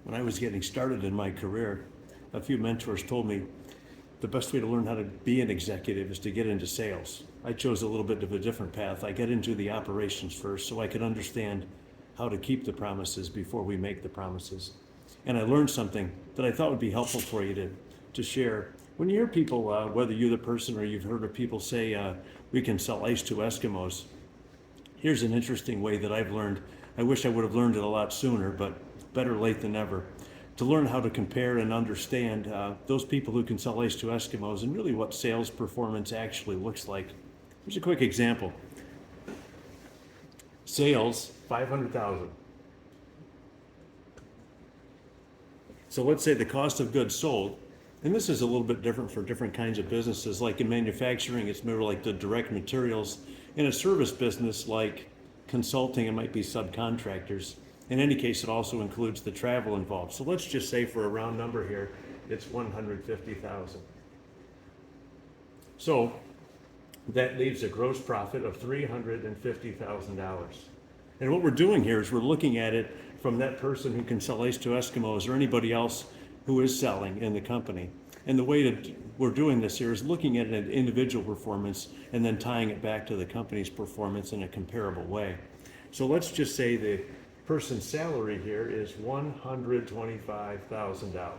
When I was getting started in my career, a few mentors told me the best way to learn how to be an executive is to get into sales. I chose a little bit of a different path. I got into the operations first so I could understand how to keep the promises before we make the promises. And I learned something that I thought would be helpful for you to share. When you hear people, whether you're the person or you've heard of people say, we can sell ice to Eskimos, here's an interesting way that I've learned. I wish I would have learned it a lot sooner, but better late than never. To learn how to compare and understand those people who can sell ice to Eskimos and really what sales performance actually looks like. Here's a quick example. Sales, 500,000. So let's say the cost of goods sold, and this is a little bit different for different kinds of businesses. Like in manufacturing, it's more like the direct materials. In a service business like consulting, it might be subcontractors. In any case, it also includes the travel involved. So let's just say for a round number here, it's 150,000. So that leaves a gross profit of $350,000. And what we're doing here is we're looking at it from that person who can sell ice to Eskimos or anybody else who is selling in the company. And the way that we're doing this here is looking at an individual performance and then tying it back to the company's performance in a comparable way. So let's just say the person's salary here is $125,000.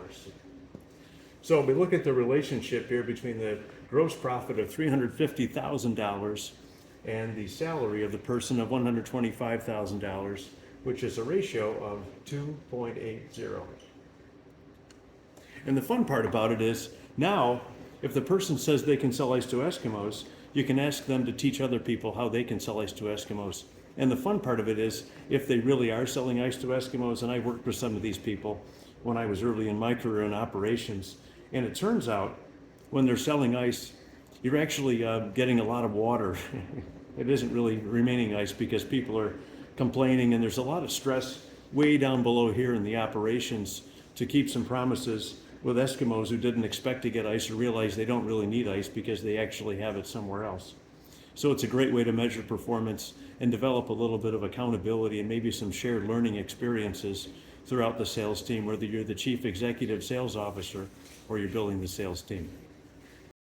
So we look at the relationship here between the gross profit of $350,000 and the salary of the person of $125,000, which is a ratio of 2.80. And the fun part about it is now, if the person says they can sell ice to Eskimos, you can ask them to teach other people how they can sell ice to Eskimos. And the fun part of it is, if they really are selling ice to Eskimos, and I worked with some of these people when I was early in my career in operations, and it turns out when they're selling ice, you're actually getting a lot of water. It isn't really remaining ice because people are complaining, and there's a lot of stress way down below here in the operations to keep some promises with Eskimos who didn't expect to get ice or realize they don't really need ice because they actually have it somewhere else. So it's a great way to measure performance and develop a little bit of accountability and maybe some shared learning experiences throughout the sales team, whether you're the chief executive sales officer or you're building the sales team.